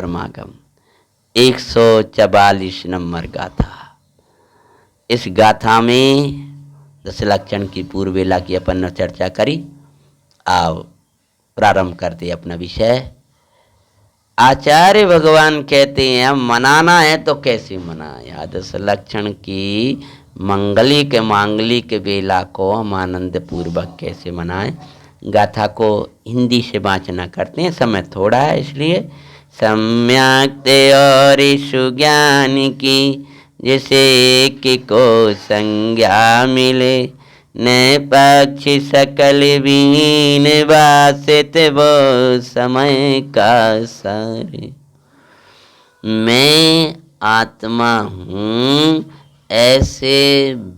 समागम 144 नंबर गाथा। इस गाथा में दस लक्षण की पूर्व वेला की अपन ने चर्चा करी। आओ प्रारंभ करते अपना विषय। आचार्य भगवान कहते हैं मनाना है तो कैसे मनाया। दस लक्षण की मंगलिक मांगलिक वेला को हम आनंद पूर्वक कैसे मनाएं। गाथा को हिंदी से वाचना करते हैं, समय थोड़ा है इसलिए। सम्यक और सुज्ञान की जैसे कि को संज्ञा मिले, न पक्ष सकल बीन वासित वो समय का सारे। मैं आत्मा हूँ ऐसे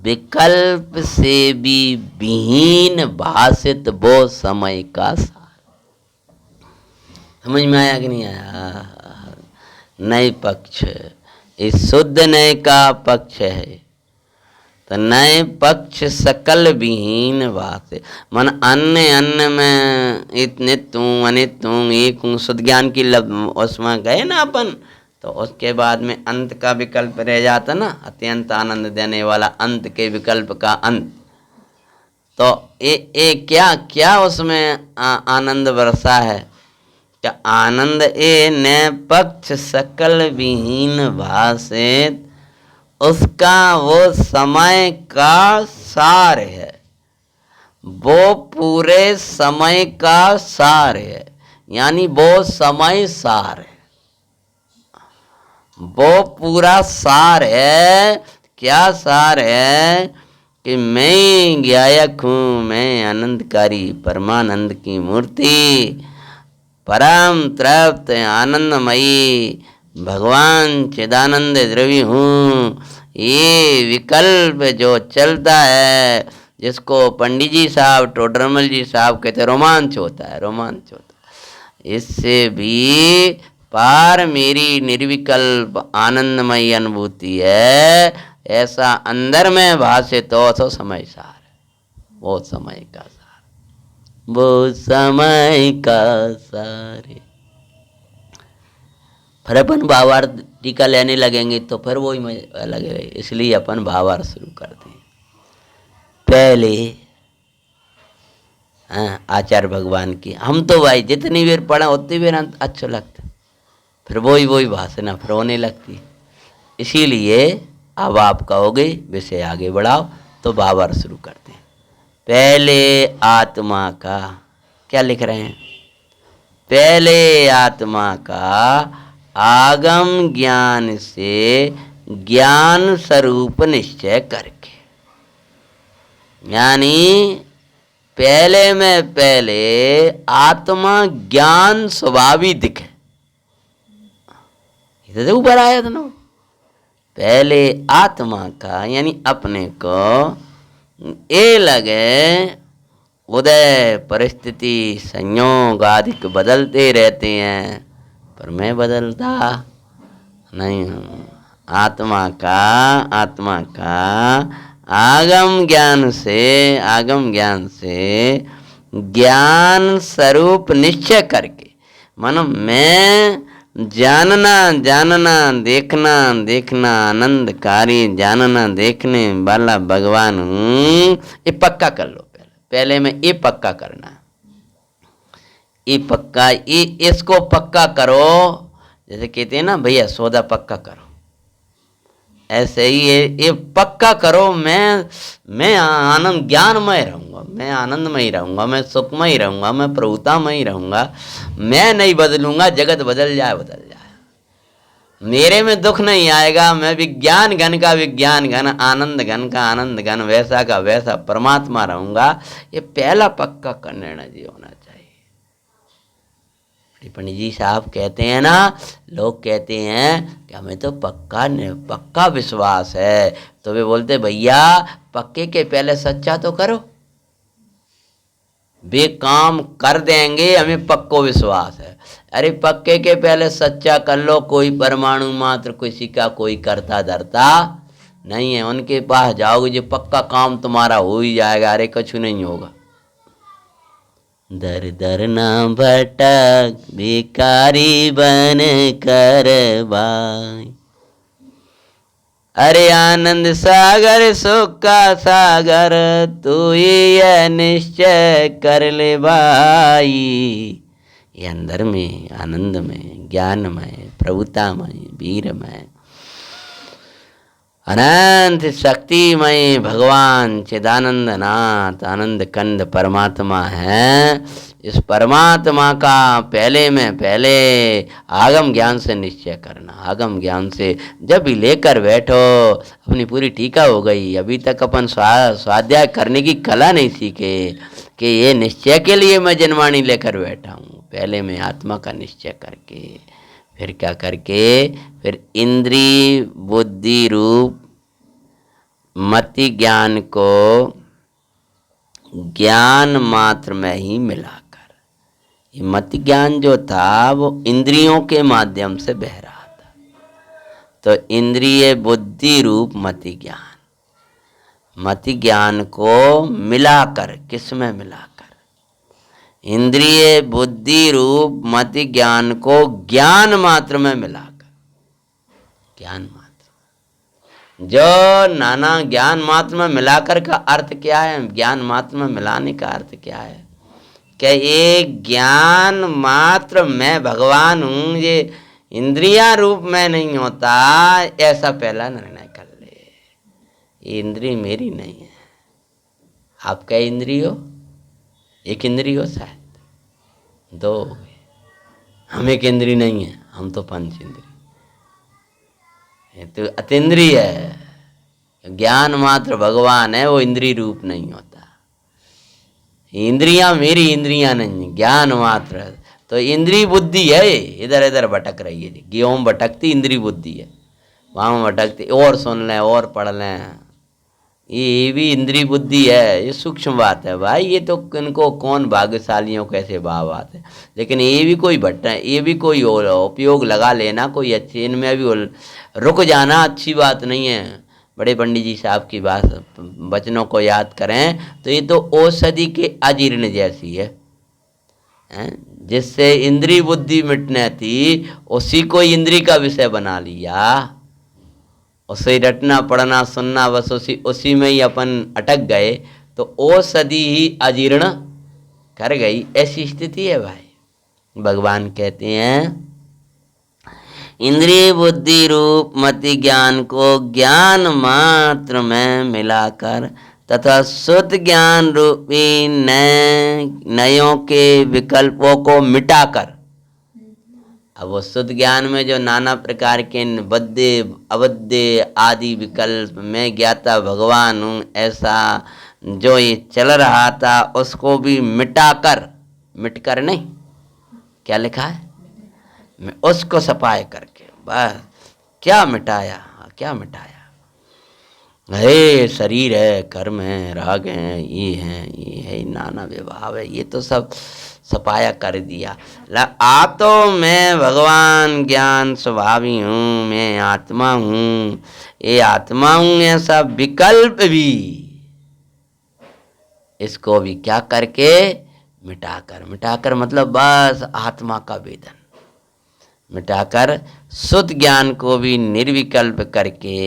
विकल्प से भी विहीन भाषित वो समय का सार। समझ में आया कि नहीं आया। नए पक्ष इस शुद्ध नए का पक्ष है तो नए पक्ष सकल विहीन बात। मन अन्य अन्य में इतने तू अनित तू एक शुद्ध ज्ञान की उसमें गए ना अपन, तो उसके बाद में अंत का विकल्प रह जाता ना, अत्यंत आनंद देने वाला अंत के विकल्प का अंत। तो ये क्या क्या उसमें आनंद वर्षा है। क्या आनंद ए न पक्ष सकल विहीन भाषित, उसका वो समय का सार है, वो पूरे समय का सार है। यानी वो समय सार है, वो पूरा सार है। क्या सार है कि मैं ज्ञायक हूँ, मैं आनंदकारी परमानंद की मूर्ति, परम तृप्त आनंदमयी भगवान चिदानंद द्रव्य हूँ। ये विकल्प जो चलता है, जिसको पंडित जी साहब टोडरमल जी साहब कहते रोमांच होता है, रोमांच होता है। इससे भी पार मेरी निर्विकल्प आनंदमयी अनुभूति है, ऐसा अंदर में भाषित हो तो समय सार है। वो समय का सार, वो समय का सार। फिर अपन भावार्थ टीका लेने लगेंगे तो फिर वही मजा लगे, इसलिए अपन भावार्थ शुरू करते हैं। पहले आचार्य भगवान की, हम तो भाई जितनी देर पढ़ा उतनी देर अच्छा लगता, फिर वही भाषण फिर होने लगती। इसीलिए अब आप कहोगे विषय आगे बढ़ाओ तो भावार्थ शुरू करते हैं। पहले आत्मा का, क्या लिख रहे हैं, पहले आत्मा का आगम ज्ञान से ज्ञान स्वरूप निश्चय करके। यानी पहले में पहले आत्मा ज्ञान स्वभावी दिखे, इधर ऊपर आया था ना। पहले आत्मा का यानी अपने को ये लगे उदय परिस्थिति संयोग आदि बदलते रहते हैं, पर मैं बदलता नहीं हूँ। आत्मा का आगम ज्ञान से ज्ञान स्वरूप निश्चय करके, मानो मैं जानना देखना आनंदकारी जानना देखने वाला भगवान हूँ। ये पक्का कर लो, पहले में ये पक्का करना, ये पक्का, ये इसको पक्का करो। जैसे कहते हैं ना भैया सौदा पक्का करो, ऐसे ही ये पक्का करो। मैं आनंद ज्ञानमय रहूंगा, मैं आनंदमय रहूंगा, मैं सुखमय रहूंगा, मैं प्रभुतामय रहूंगा, मैं नहीं बदलूंगा। जगत बदल जाए, मेरे में दुख नहीं आएगा। मैं विज्ञान घन का विज्ञान घन, आनंद घन का आनंद घन, वैसा का वैसा परमात्मा रहूंगा। ये पहला पक्का का निर्णय जी होना चाहिए। पंडित जी साहब कहते हैं ना, लोग कहते हैं कि हमें तो पक्का विश्वास है, तो वे बोलते भैया पक्के के पहले सच्चा तो करो। वे काम कर देंगे, हमें पक्को विश्वास है। अरे पक्के के पहले सच्चा कर लो। कोई परमाणु मात्र किसी का कोई करता धरता नहीं है, उनके पास जाओगे जो पक्का काम तुम्हारा हो ही जाएगा। अरे कुछ नहीं होगा, दर दर ना भटक भिखारी बन कर भाई। अरे आनंद सागर सुख का सागर तू ही यह निश्चय कर ले भाई। ये अंदर में आनंद में ज्ञानमय प्रभुतामय वीरमय अनंत शक्तिमय भगवान चिदानंद नाथ आनंद कंद परमात्मा है। इस परमात्मा का पहले आगम ज्ञान से निश्चय करना। आगम ज्ञान से जब भी लेकर बैठो अपनी पूरी टीका हो गई। अभी तक अपन स्वाध्याय करने की कला नहीं सीखे कि ये निश्चय के लिए मैं जनवाणी लेकर बैठा हूँ। पहले मैं आत्मा का निश्चय करके फिर क्या करके फिर इंद्रिय बुद्धि रूप मति ज्ञान को ज्ञान मात्र में ही मिलाकर, ये मति ज्ञान जो था वो इंद्रियों के माध्यम से बह रहा था। तो इंद्रिय बुद्धि रूप मति ज्ञान को मिलाकर, किस में मिलाकर? इंद्रिय बुद्धि रूप मति ज्ञान को ज्ञान मात्र में मिलाकर। ज्ञान मात्र जो नाना ज्ञान मात्र में मिलाकर का अर्थ क्या है? ज्ञान मात्र में मिलाने का अर्थ क्या है कि एक ज्ञान मात्र मैं भगवान हूँ, ये इंद्रिया रूप में नहीं होता, ऐसा पहला निर्णय कर ले। ये इंद्रिय मेरी नहीं है। आप क्या इंद्रिय हो? एक इंद्रिय हो, शायद दो हो गए। हम एक इंद्रिय नहीं है, हम तो पंच इंद्रिय। तो अतीन्द्रिय है, ज्ञान मात्र भगवान है, वो इंद्रिय रूप नहीं होता। इंद्रियां मेरी इंद्रियां नहीं, ज्ञान मात्र है। तो इंद्रिय बुद्धि है, इधर इधर भटक रही है। गेहूं भटकती इंद्रिय बुद्धि है, वहां भटकती। और सुन लें और पढ़ लें, ये भी इंद्रिय बुद्धि है। ये सूक्ष्म बात है भाई। ये तो इनको कौन भाग्यशालियों कैसे बात है। लेकिन ये भी कोई ये भी कोई उपयोग लगा लेना कोई अच्छे, इनमें भी रुक जाना अच्छी बात नहीं है। बड़े पंडित जी साहब की बात वचनों को याद करें तो ये तो औषधि के अजीर्ण जैसी है, जिससे इंद्रिय बुद्धि मिटने थी उसी को इंद्रिय का विषय बना लिया। उसे रटना पढ़ना सुनना बस उसी में ही अपन अटक गए, तो औषधि ही अजीर्ण कर गई। ऐसी स्थिति है भाई। भगवान कहते हैं इंद्रिय बुद्धि रूप मति ज्ञान को ज्ञान मात्र में मिलाकर तथा शुद्ध ज्ञान रूपी नयों के विकल्पों को मिटाकर। अब वो शुद्ध ज्ञान में जो नाना प्रकार के बद्य अवद्य आदि विकल्प में ज्ञाता भगवान हूँ ऐसा जो ये चल रहा था उसको भी मिटाकर, मिटकर नहीं, क्या लिखा है, मैं उसको सफाई करके बस। क्या मिटाया, क्या मिटाया? अरे शरीर है, कर्म है, राग है, ये है नाना विभाव है, ये तो सब सफाया कर दिया। आ तो मैं भगवान ज्ञान स्वभावी हूँ, मैं आत्मा हूँ, ये आत्मा हूँ, ऐसा विकल्प भी इसको भी क्या करके मिटाकर, मिटाकर मतलब बस आत्मा का वेदन मिटाकर शुद्ध ज्ञान को भी निर्विकल्प करके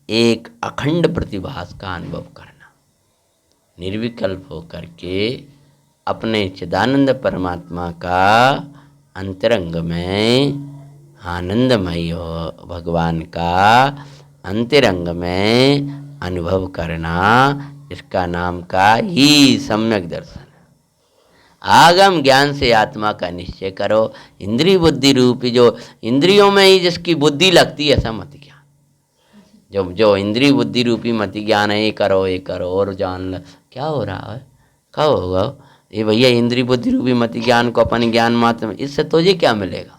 एक अखंड प्रतिभास का अनुभव करना। निर्विकल्प हो करके अपने चिदानंद परमात्मा का अंतरंग में आनंदमय हो भगवान का अंतरंग में अनुभव करना, इसका नाम का ही सम्यक दर्शन। आगम ज्ञान से आत्मा का निश्चय करो। इंद्रिय बुद्धि रूपी जो इंद्रियों में ही जिसकी बुद्धि लगती है, ऐसा मति ज्ञान, जो इंद्रिय बुद्धि रूपी मति ज्ञान है, ये करो और जान लो क्या हो रहा है, कब होगा ये भैया। इंद्रिय बुद्धि रूपी मति ज्ञान को अपन ज्ञान मात्र में, इससे तुझे क्या मिलेगा?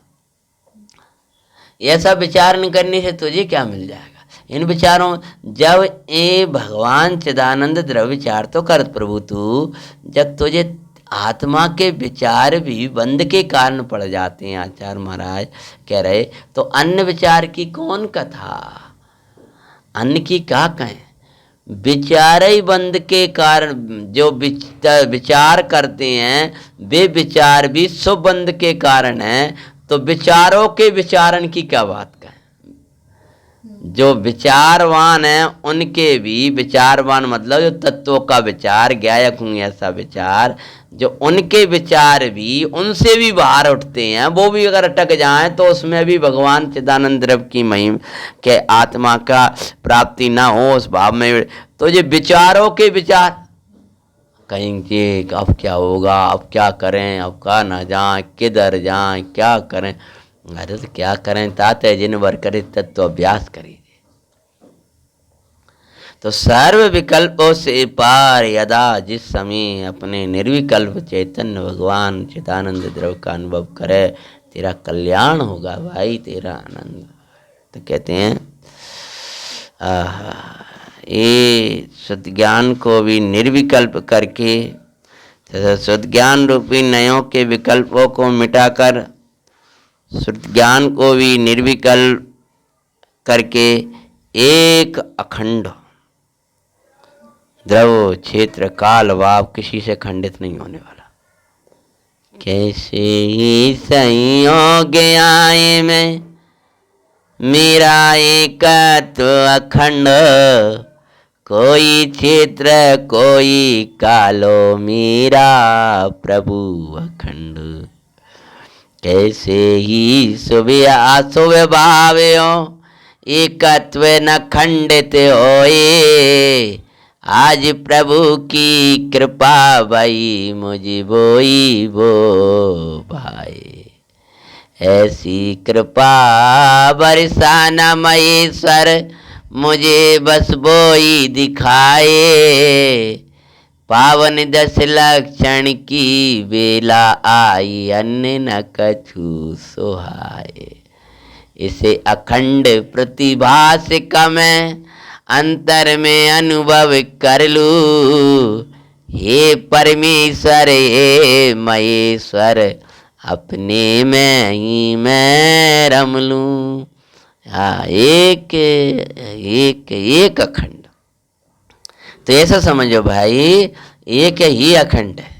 ऐसा विचार न करने से तुझे क्या मिल जाएगा? इन विचारों जब ये भगवान चिदानंद द्रव्य विचार तो कर प्रभु तू, जब तुझे आत्मा के विचार भी बंद के कारण पड़ जाते हैं, आचार्य महाराज कह रहे, तो अन्य विचार की कौन कथा, अन्य की क्या कहें? विचारई बंद के कारण जो विचार करते हैं वे विचार भी सुबंध के कारण है। तो विचारों के विचारण की क्या बात कहें। जो विचारवान है उनके भी, विचारवान मतलब जो तत्वों का विचार, गायक हूँ ऐसा विचार, जो उनके विचार भी उनसे भी बाहर उठते हैं, वो भी अगर अटक जाएं तो उसमें भी भगवान चिदानंद द्रव्य की महिमा के आत्मा का प्राप्ति ना हो उस भाव में। तो ये विचारों के विचार कहेंगे अब क्या होगा, अब क्या करें, अब कहाँ ना जाएं, किधर जाएं, क्या करें। अरे तो क्या करें, ताते जिन वर करे तत्व अभ्यास करिए। तो सर्व विकल्पों से पार यदा जिस समय अपने निर्विकल्प चैतन्य भगवान चिदानंद द्रव्य का अनुभव करे, तेरा कल्याण होगा भाई, तेरा आनंद। तो कहते हैं ये शुद्ध ज्ञान को भी निर्विकल्प करके, शुद्ध ज्ञान रूपी नयों के विकल्पों को मिटाकर शुद्ध ज्ञान को भी निर्विकल्प करके एक अखंड द्रव क्षेत्र काल भाव किसी से खंडित नहीं होने वाला। कैसे ही संयोग आए में मेरा एकत्व अखंड, कोई क्षेत्र कोई कालो मेरा प्रभु अखंड। कैसे ही सुबह अशुभ भाव्यो एकत्व न खंडित होए, आज प्रभु की कृपा भई मुझे बोई वो भाई। ऐसी कृपा बरसाना महेश्वर मुझे बस बोई दिखाए, पावन 10 लक्षण की बेला आई अन्य न कछु सुहाए। इसे अखंड प्रतिभास का मैं अंतर में अनुभव कर लूं, हे परमेश्वर हे महेश्वर अपने में ही मैं रम लूं। एक एक एक अखंड। तो ऐसा समझो भाई, एक ही अखंड है,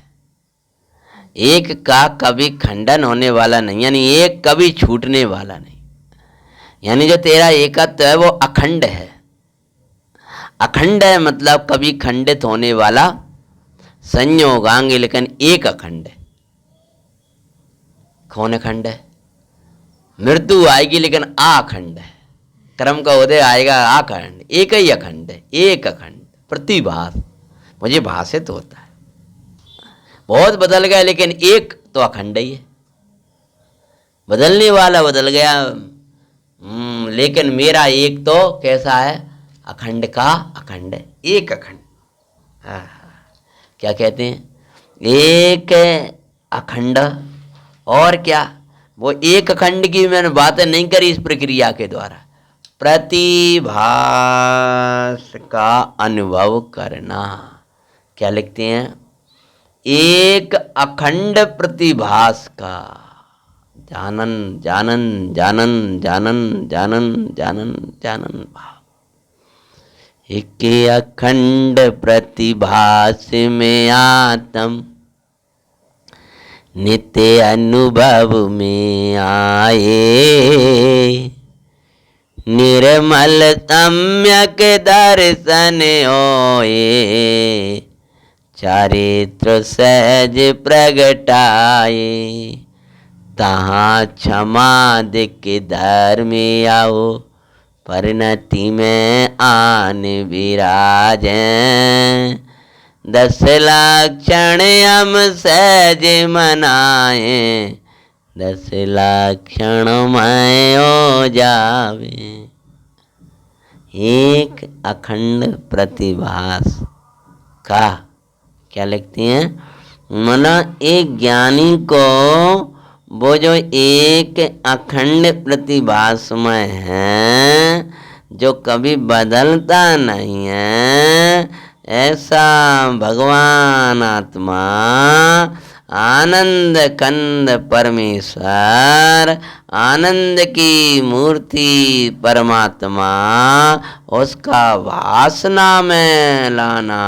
एक का कभी खंडन होने वाला नहीं, यानी एक कभी छूटने वाला नहीं। यानी जो तेरा एकत्व है वो अखंड है। अखंड है मतलब कभी खंडित होने वाला संयोग आएंगे, लेकिन एक अखंड है। कौन अखंड है? मृत्यु आएगी लेकिन अखंड है, कर्म का उदय आएगा अखंड, एक ही अखंड है, एक अखंड। प्रतिभास मुझे भाषित होता है, बहुत बदल गया लेकिन एक तो अखंड ही है। बदलने वाला बदल गया, लेकिन मेरा एक तो कैसा है? अखंड का अखंड है, एक अखंड। क्या कहते हैं? एक अखंड और क्या? वो एक अखंड की मैंने बातें नहीं करी इस प्रक्रिया के द्वारा। प्रतिभास का अनुभव करना, क्या लिखते हैं? एक अखंड प्रतिभास का जानन जानन जानन जानन जानन जानन जानन भाव। एक अखंड प्रतिभास में आत्म नित्य अनुभव में आए, निर्मल सम्यक दर्शन होए, चारित्र सहज प्रगटाए, तहाँ क्षमा दिक धर्म आओ, परिणति में आन विराज। 10 लक्षण हम सहज मनाए, 10 लक्षण में हो जावे। एक अखंड प्रतिभास का क्या लिखते हैं? मना एक ज्ञानी को वो जो एक अखंड प्रतिभास में है, जो कभी बदलता नहीं है, ऐसा भगवान आत्मा आनंद कंद परमेश्वर, आनंद की मूर्ति परमात्मा, उसका वासना में लाना,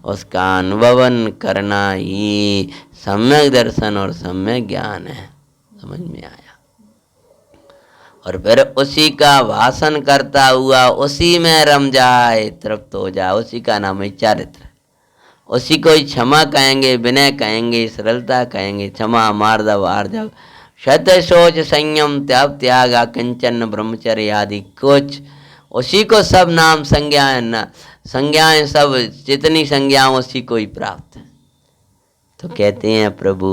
उसका अनुभवन करना ही सम्यक दर्शन और सम्यक ज्ञान है। समझ में आया? और फिर उसी का भाषण करता हुआ उसी में रम जाए, तृप्त हो जाए, उसी का नाम है चारित्र। उसी को ही क्षमा कहेंगे, विनय कहेंगे, सरलता कहेंगे, क्षमा मार्दव आर्जव सत्य सोच संयम त्याग त्याग किंचन ब्रह्मचर्य आदि कुछ, उसी को सब नाम संज्ञाएं सब जितनी संज्ञाएं उसी को ही प्राप्त है। तो कहते हैं प्रभु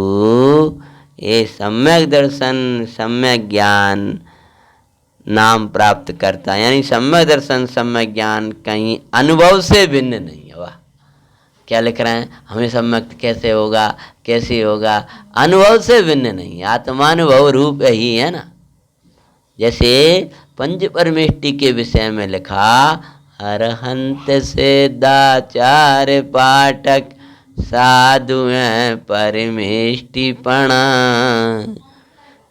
ये सम्यक दर्शन सम्यक ज्ञान नाम प्राप्त करता है। यानी सम्यक दर्शन सम्यक ज्ञान कहीं अनुभव से भिन्न नहीं है। वाह, क्या लिख रहे हैं? हमें सम्यक कैसे होगा, कैसे होगा? अनुभव से भिन्न नहीं, आत्मानुभव रूप ही है ना। जैसे पंच परमेष्टि के विषय में लिखा, अरहंत सिद्धाचार्य पाठक साधु हैं परमेष्टि पणा,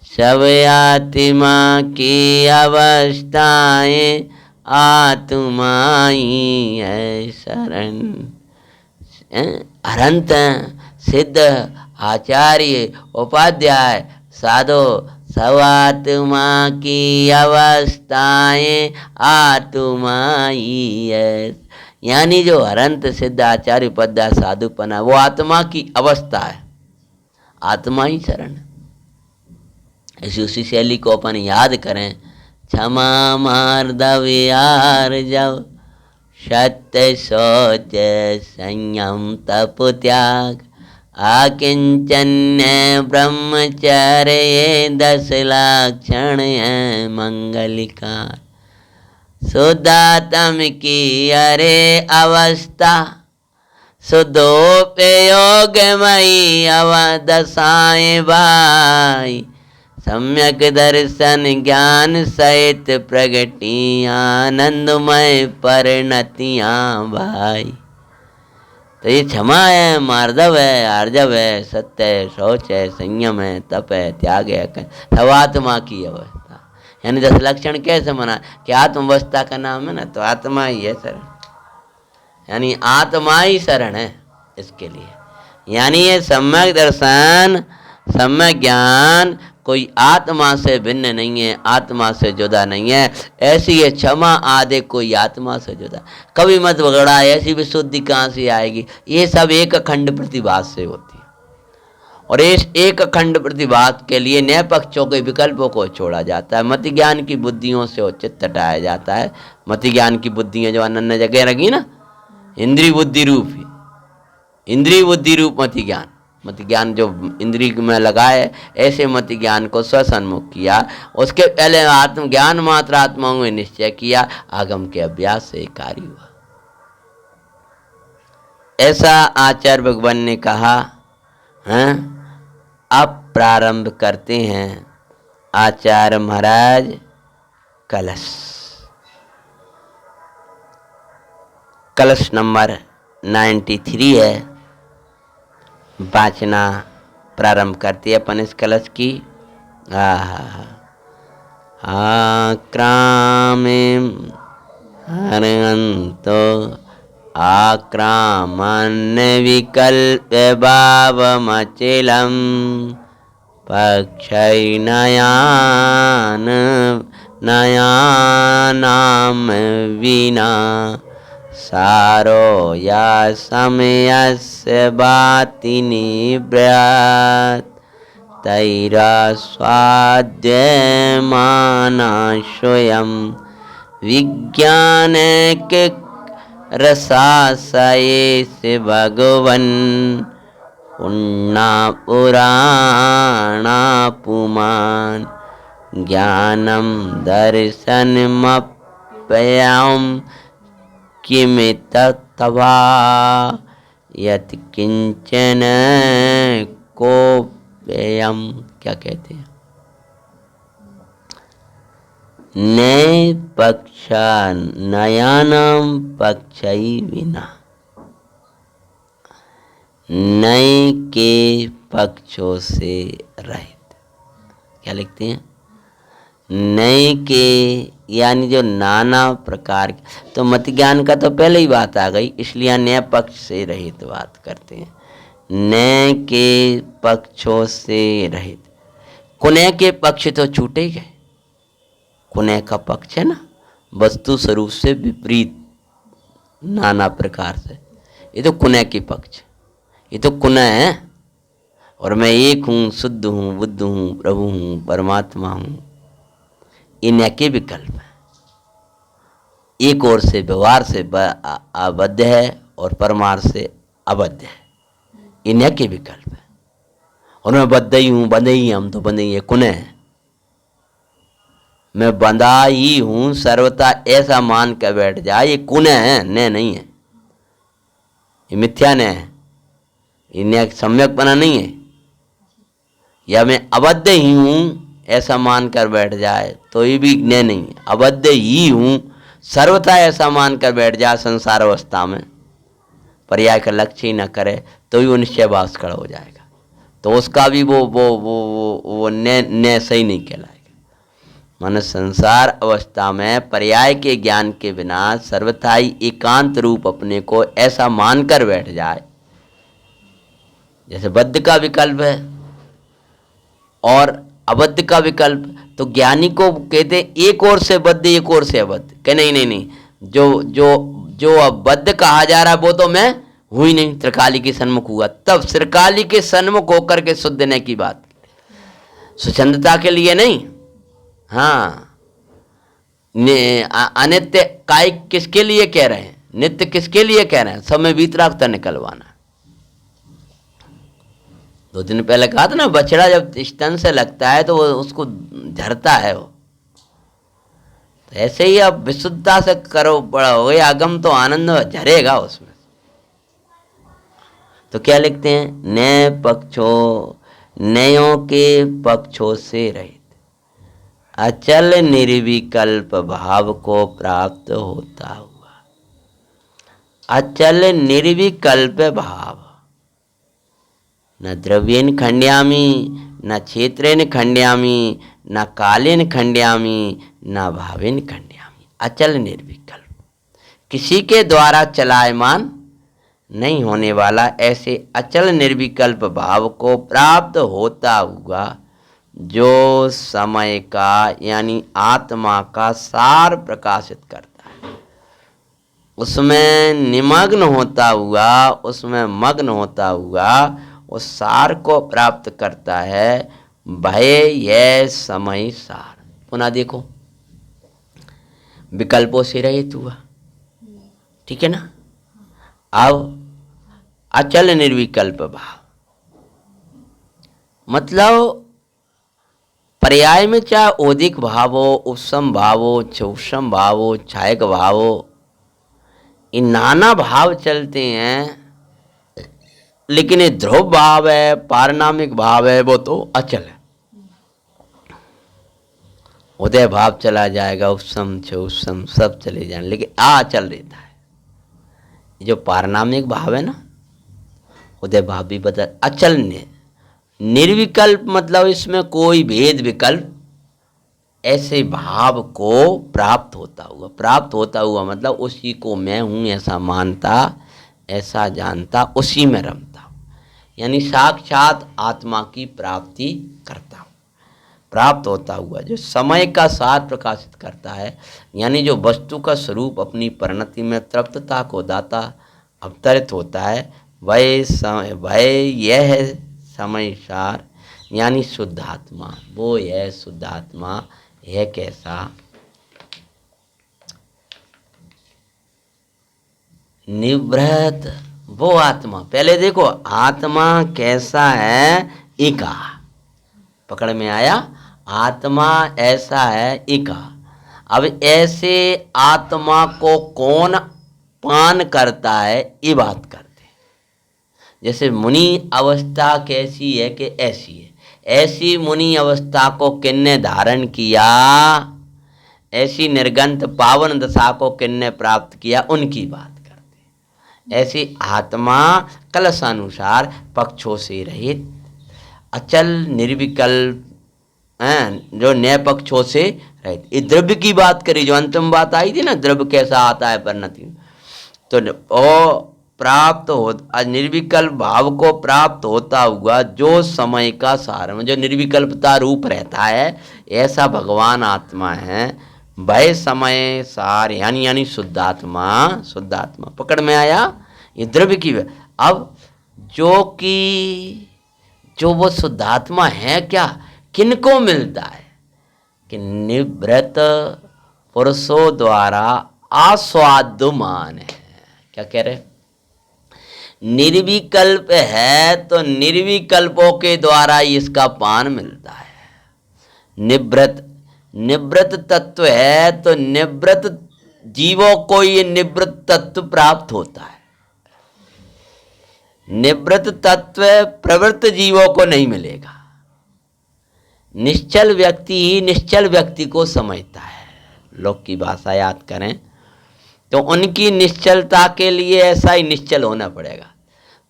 सब आत्मा की अवस्थाएं आत्माई है शरण। अरहंत सिद्ध आचार्य उपाध्याय साधो, सब आत्मा की अवस्थाएं आत्माई है। यानी जो अरंत सिद्ध आचार्य उपाध्याय साधुपना वो आत्मा की अवस्था है, आत्मा ही शरण। ऐसी उसी शैली को अपन याद करें। क्षमा मार्दव आर्जव सत्य सोच संयम तप त्याग आकिंचन्य ब्रह्मचर्य 10 लक्षण है मंगलिकार। शुद्धात्म की अरे अवस्था शुद्धोपयोगमयी अवदशाएं भाई, सम्यक दर्शन ज्ञान सहित प्रगति आनंदमय परिणतियाँ भाई। तो ये क्षमा है, मार्दव है, आर्जव है, सत्य है, शौच है, संयम है, तप है, त्याग है, सब आत्मा की अवस्था। यानी 10 लक्षण कैसे मना कि आत्म अवस्था का नाम है ना, तो आत्मा ही है शरण। यानी आत्मा ही शरण है इसके लिए। यानी ये सम्यक दर्शन सम्यक ज्ञान कोई आत्मा से भिन्न नहीं है, आत्मा से जुदा नहीं है। ऐसी है क्षमा आदि कोई आत्मा से जुदा कभी मत बगड़ा, ऐसी विशुद्धि कहाँ से आएगी? ये सब एक अखंड प्रतिभास से होती है। और इस एक अखंड प्रतिभास के लिए नए पक्षों के विकल्पों को छोड़ा जाता है, मति ज्ञान की बुद्धियों से चित्त हटाया जाता है। मति ज्ञान की बुद्धियाँ जो अनन्य जगह रखी ना, इंद्रिय बुद्धि रूप ही, इंद्रिय बुद्धि रूप मति ज्ञान, मति ज्ञान जो इंद्रिय में लगाए, ऐसे मति ज्ञान को स्वसन्मुख किया। उसके पहले आत्मज्ञान मात्र आत्माओं में निश्चय किया, आगम के अभ्यास से कार्य हुआ। ऐसा आचार्य भगवान ने कहा। अब प्रारंभ करते हैं आचार्य महाराज कलश। कलश नंबर 93 है। वाचना प्रारंभ करती है अपन इस कलश की। आक्रामें हरन्तो आक्रामन्य विकल्प भावमचिलम् पक्षैर्नयान् नयानां विना सारो या समयस्य भाति निव्रत् तैरास्वाद्यमाना स्वयं विज्ञानक रसाशये से भगवन् पुण्णा पुराणा पुमान् ज्ञानं दर्शनमप्ययम् किमितत्तवा यत् किंचन कोप्ययम्। क्या कहते हैं? नए पक्षा नयानाम पक्षई विना, नए के पक्षों से रहित। क्या लिखते हैं? नए के यानी जो नाना प्रकार के, तो मत ज्ञान का तो पहले ही बात आ गई, इसलिए नए पक्ष से रहित बात करते हैं। नए के पक्षों से रहित। कुनय के पक्ष तो छूटे गए। कुनय का पक्ष है ना, वस्तु स्वरूप से विपरीत, नाना प्रकार से, ये तो कुनय के पक्ष, ये तो कुनय है। और मैं एक हूँ, शुद्ध हूँ, बुद्ध हूँ, प्रभु हूँ, परमात्मा हूँ, इन के विकल्प है। एक ओर से व्यवहार से आबद्ध है और परमार्थ से अबद्ध है, इन के विकल्प है। और मैं बद्ध ही हूँ, बंधे ही, हम तो बंधे ही है, कुनय है। मैं बंधा ही हूँ सर्वथा ऐसा मान कर बैठ जाए, ये कुनय है, न नहीं है, ये मिथ्या न है, ये सम्यक बना नहीं है। या मैं अबद्ध ही हूँ ऐसा मान कर बैठ जाए तो ये भी न नहीं है। अबद्ध ही हूँ सर्वथा ऐसा मान कर बैठ जाए संसार अवस्था में, पर्याय का लक्ष्य ही न करे तो भी वो निश्चय भाव खड़ा हो जाएगा, तो उसका भी वो न सही नहीं कहलाएगा। मन संसार अवस्था में पर्याय के ज्ञान के बिना सर्वथा ही एकांत रूप अपने को ऐसा मानकर बैठ जाए, जैसे बद्ध का विकल्प है और अबद्ध का विकल्प, तो ज्ञानी को कहते एक ओर से बद्ध एक ओर से अबद्ध। कह नहीं, जो अबद्ध कहा जा रहा है वो तो मैं हूँ ही नहीं, त्रिकाली के सन्मुख हुआ, तब त्रिकाली के सन्मुख होकर के शुद्ध ने की बात, स्वच्छंदता के लिए नहीं। हाँ, अनित्य काय किसके लिए कह रहे हैं, नित्य किसके लिए कह रहे हैं, सब में वीतरागता निकलवाना। 2 दिन पहले कहा था ना, बछड़ा जब स्तन से लगता है तो वो उसको झरता है वो, तो ऐसे ही आप विशुद्धता से करो, बड़ा हो गया आगम तो आनंद झरेगा उसमें। तो क्या लिखते हैं? नए पक्षों, नयों के पक्षों से रहित अचल निर्विकल्प भाव को प्राप्त होता हुआ। अचल निर्विकल्प भाव, न द्रव्येन खंड्यामी, न क्षेत्रेन खंड्यामी, न कालेन खंड्यामी, न भावेन खंड्यामी। अचल निर्विकल्प, किसी के द्वारा चलायमान नहीं होने वाला ऐसे अचल निर्विकल्प भाव को प्राप्त होता हुआ, जो समय का यानी आत्मा का सार प्रकाशित करता है, उसमें निमग्न होता हुआ, उसमें मग्न होता हुआ उस सार को प्राप्त करता है, भय यह समय सार। पुनः देखो, विकल्पों से रहित हुआ, ठीक है ना। अब अचल निर्विकल्प भाव मतलब पर्याय में चाहे ओदिक भाव हो, उपसम भाव हो, चौसम भाव हो, छायक भाव हो, इन नाना भाव चलते हैं, लेकिन ये ध्रुव भाव है, पारनामिक भाव है, वो तो अचल है। उदय भाव चला जाएगा, उपसम चौसम सब चले जाए, लेकिन अचल रहता है। जो पारनामिक भाव है ना, उदय भाव भी बदल, अचल ने निर्विकल्प मतलब इसमें कोई भेद विकल्प, ऐसे भाव को प्राप्त होता हुआ मतलब उसी को मैं हूँ ऐसा मानता, ऐसा जानता, उसी में रमता हूँ, यानी साक्षात आत्मा की प्राप्ति करता हूँ। प्राप्त होता हुआ जो समय का सार प्रकाशित करता है, यानी जो वस्तु का स्वरूप अपनी परिणति में तृप्तता को दाता अवतरित होता है, वह यह समय सार यानी शुद्धात्मा, वो यह शुद्धात्मा है। कैसा? निवृत्त, वो आत्मा। पहले देखो आत्मा कैसा है, इका पकड़ में आया, आत्मा ऐसा है इका। अब ऐसे आत्मा को कौन पान करता है, ये बात करते हैं। जैसे मुनि अवस्था कैसी है कि ऐसी है, ऐसी मुनि अवस्था को किन्ने धारण किया, ऐसी निर्गंत पावन दशा को किन्ने प्राप्त किया, उनकी बात करते हैं। ऐसी आत्मा कलशानुसार पक्षों से रहित अचल निर्विकल्प जो नए पक्षों से रहित। ये द्रव्य की बात करी, जो अंतिम बात आई थी ना, द्रव्य कैसा आता है परिणति, तो वो प्राप्त हो निर्विकल्प भाव को प्राप्त होता हुआ जो समय का सार में जो निर्विकल्पता रूप रहता है, ऐसा भगवान आत्मा है। वह समय सार यानी शुद्धात्मा, शुद्धात्मा पकड़ में आया। ये द्रव्य की अब जो वो शुद्धात्मा है क्या, किनको मिलता है कि निवृत्त पुरुषों द्वारा आस्वाद्यमान है। क्या कह रहे, निर्विकल्प है तो निर्विकल्पों के द्वारा इसका पान मिलता है। निवृत्त तत्व है तो निवृत्त जीवों को ये निवृत्त तत्व प्राप्त होता है। निवृत्त तत्व प्रवृत्त जीवों को नहीं मिलेगा। निश्चल व्यक्ति ही निश्चल व्यक्ति को समझता है। लोक की भाषा याद करें तो उनकी निश्चलता के लिए ऐसा ही निश्चल होना पड़ेगा।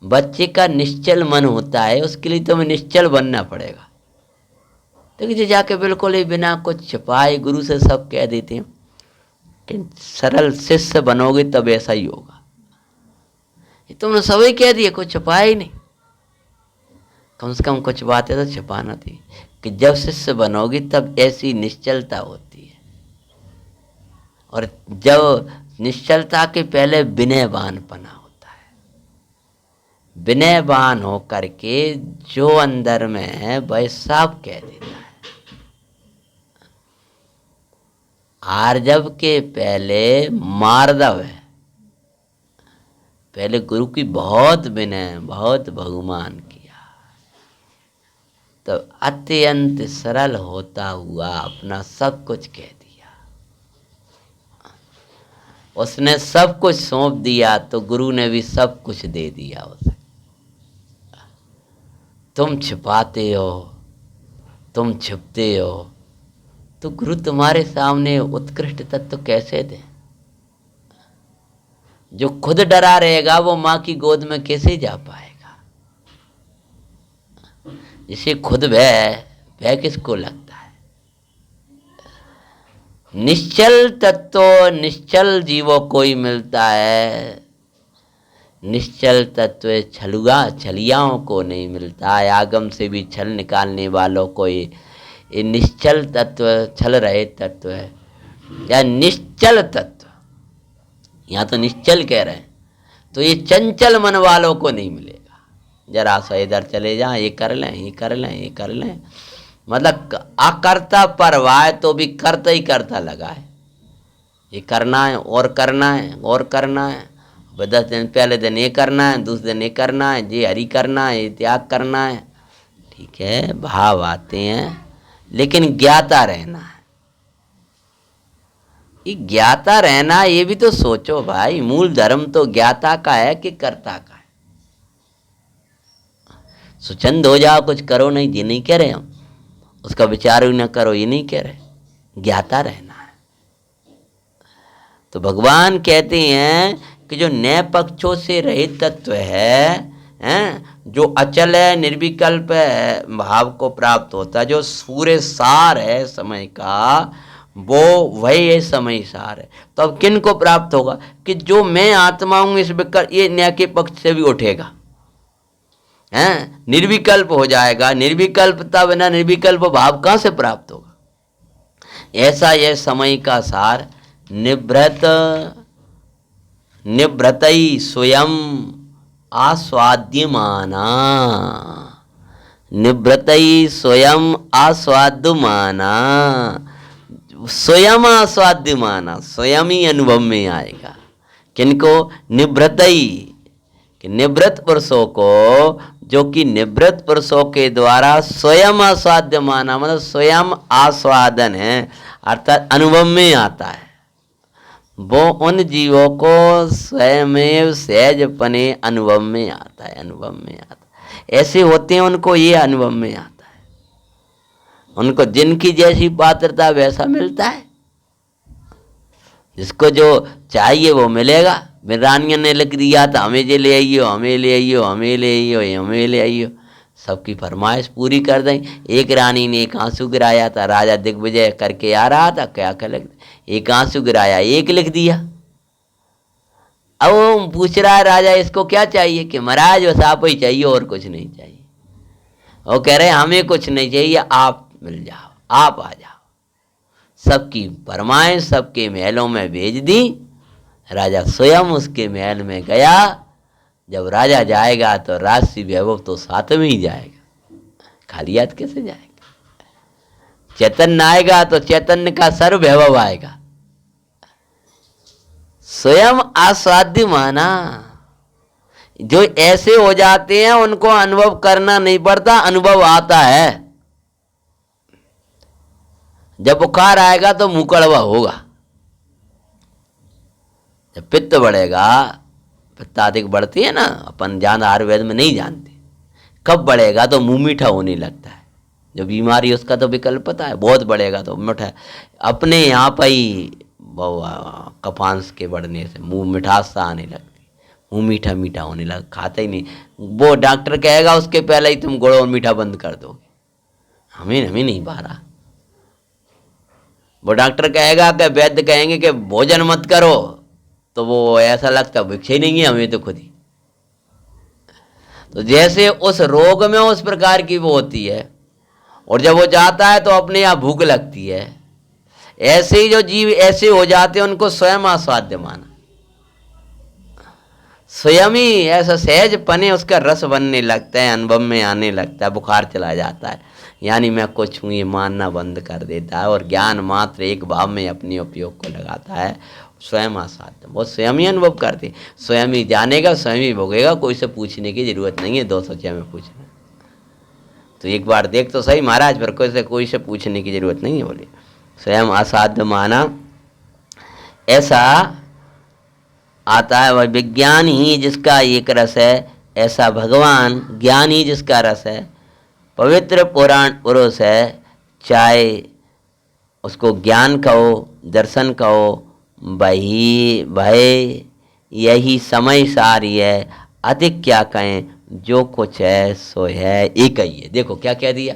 बच्चे का निश्चल मन होता है, उसके लिए तुम्हें निश्चल बनना पड़ेगा। तो जाके बिल्कुल ही बिना कुछ छिपाए गुरु से सब कह देते हैं कि सरल शिष्य बनोगे तब ऐसा ही होगा। तुमने सभी कह दिए, कुछ छिपाया ही नहीं। कम से कम कुछ बातें तो छिपाना थी कि जब शिष्य बनोगे तब ऐसी निश्चलता होती है। और जब निश्चलता के पहले विनयवानपना होता है। विनयवान हो करके जो अंदर में है वह सब कह देता है। आर्जव के पहले मार्दव है। पहले गुरु की बहुत विनय, बहुत बहुमान किया, तो अत्यंत सरल होता हुआ अपना सब कुछ कह दिया। उसने सब कुछ सौंप दिया तो गुरु ने भी सब कुछ दे दिया उसे। तुम छिपाते हो, तुम छिपते हो, तो गुरु तुम्हारे सामने उत्कृष्ट तत्व कैसे दे। जो खुद डरा रहेगा वो माँ की गोद में कैसे जा पाएगा। जिसे खुद भय किसको लगता है। निश्चल तत्व निश्चल जीवों को ही मिलता है। निश्चल तत्व छलियाओं को नहीं मिलता है। आगम से भी छल निकालने वालों को ये निश्चल तत्व, छल रहे तत्व है या निश्चल तत्व। यहाँ तो निश्चल कह रहे हैं, तो ये चंचल मन वालों को नहीं मिलेगा। जरा सा इधर चले जाएं, ये कर लें, ये कर लें, ये कर लें, मतलब अकर्ता परवाह तो भी करता ही करता लगा है। ये करना है और करना है और करना है। 10 दिन पहले दिन ये करना है, दूसरे दिन ये करना है, ये हरि करना है, ये त्याग करना है। ठीक है, भाव आते हैं, लेकिन ज्ञाता रहना है। ये ज्ञाता रहना, ये भी तो सोचो भाई। मूल धर्म तो ज्ञाता का है कि कर्ता का है। सुचंद हो जाओ, कुछ करो नहीं, ये नहीं कह रहे हम। उसका विचार भी न करो, ये नहीं कह रहे। ज्ञाता रहना है। तो भगवान कहते हैं कि जो नए पक्षों से रहित तत्व है, जो अचल है, निर्विकल्प है, भाव को प्राप्त होता है, जो सूर्य सार है समय का, वो वही है समय सार है। तो अब किन को प्राप्त होगा कि जो मैं आत्मा हूं, इस विकल्प ये न्याय के पक्ष से भी उठेगा, निर्विकल्प हो जाएगा। निर्विकल्प तब ना, निर्विकल्प भाव कहां से प्राप्त होगा। ऐसा यह समय का सार निवृतई स्वयं आस्वाद्यमाना। निवृतई स्वयं आस्वाद्यमाना, स्वयं आस्वाद्यमाना, स्वयं ही अनुभव में आएगा। किनको, निवृतई, कि निवृत्त पुरुषों को, जो कि निवृत्त पुरुषों के द्वारा स्वयं आस्वाद्य माना, मतलब स्वयं आस्वादन है, अर्थात अनुभव में आता है। वो उन जीवों को स्वयं सहजपने अनुभव में आता है, अनुभव में आता है। ऐसे होते हैं, उनको ये अनुभव में आता है। उनको जिनकी जैसी पात्रता वैसा मिलता है। जिसको जो चाहिए वो मिलेगा। रानियों ने लिख दिया था हमें जे ले आइयो, हमें ले आइयो, हमें ले आइयो, हमें ले आइयो। सबकी फरमाइश पूरी कर दें। एक रानी ने एक आंसू गिराया था, राजा दिग्विजय करके आ रहा था, क्या क्या लिख, एक आंसू गिराया, एक लिख दिया। अब वो पूछ रहा है राजा इसको क्या चाहिए, कि महाराज बस आप ही चाहिए और कुछ नहीं चाहिए। वो कह रहे हमें कुछ नहीं चाहिए, आप मिल जाओ, आप आ जाओ। सबकी फरमाइश सबके महलों में भेज दी। राजा स्वयं उसके महल में गया। जब राजा जाएगा तो राजसी वैभव तो साथ में ही जाएगा, खाली हाथ कैसे जाएगा। चैतन्य आएगा तो चैतन्य का सर्व वैभव आएगा। स्वयं आसाध्य माना, जो ऐसे हो जाते हैं उनको अनुभव करना नहीं पड़ता, अनुभव आता है। जब बुखार आएगा तो मुंह कड़वा होगा, जब पित्त बढ़ेगा, पित्ताधिक बढ़ती है ना, अपन ज्यादा आयुर्वेद में नहीं जानते, कब बढ़ेगा तो मुंह मीठा होने लगता है। जो बीमारी उसका तो विकल्प पता है, बहुत बढ़ेगा तो मीठा, अपने यहाँ पर ही कफांस के बढ़ने से मुंह मिठास सा आने लगती, मुंह मीठा मीठा होने लगा, खाते ही नहीं। वो डॉक्टर कहेगा उसके पहले ही तुम गुड़ और मीठा बंद कर दोगे, हमें नहीं पा रहा। वो डॉक्टर कहेगा कि वैद्य कहेंगे कि भोजन मत करो, तो वो ऐसा लगता भिक्षा ही नहीं है हमें तो खुद ही। तो जैसे उस रोग में उस प्रकार की वो होती है, और जब वो जाता है तो अपने यहाँ भूख लगती है। ऐसे ही जो जीव ऐसे हो जाते हैं उनको स्वयं आस्वाद्य माना, स्वयं ही ऐसा सहज पने उसका रस बनने लगता है, अनुभव में आने लगता है, बुखार चला जाता है, यानी मैं कुछ हूँ ये मानना बंद कर देता है, और ज्ञान मात्र एक भाव में अपने उपयोग को लगाता है। स्वयं आसाध्य, वो स्वयं ही अनुभव करते, स्वयं ही जानेगा, स्वयं ही भोगेगा, कोई से पूछने की जरूरत नहीं है 206 में पूछना। तो एक बार देख तो सही महाराज, पर कोई से पूछने की जरूरत नहीं है। बोले स्वयं असाध्य माना, ऐसा आता है। वह विज्ञान ही जिसका एक रस है, ऐसा भगवान ज्ञान ही जिसका रस है। पवित्र पुराण पुरुष है, चाहे उसको ज्ञान कहो दर्शन कहो, वही भय यही समय सारी है। अधिक क्या कहें, जो कुछ है सो है एक ही है। देखो क्या कह दिया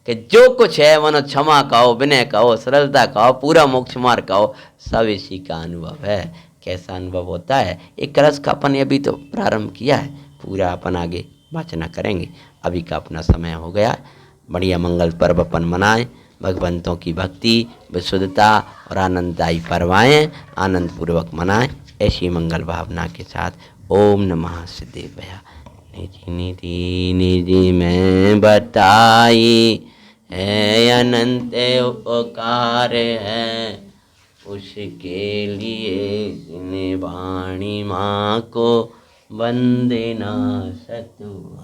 कि जो कुछ है मनो क्षमा कहो, विनय कहो, सरलता कहो, पूरा मोक्ष मार्ग कहो, सब इसी का अनुभव है। कैसा अनुभव होता है, एक रस का अपन अभी तो प्रारंभ किया है, पूरा अपन आगे वाचना करेंगे। अभी का अपना समय हो गया, बढ़िया मंगल पर्व अपन मनाएं, भगवंतों की भक्ति विशुद्धता और आनंददायी पर्वाएँ आनंद पूर्वक मनाएं, ऐसी मंगल भावना के साथ। ओम नमः सिद्धेभ्या। निधि निधि निधि में बताई है, अनंत उपकार है उसके लिए, जिन्हें वाणी माँ को वंदे ना सतु।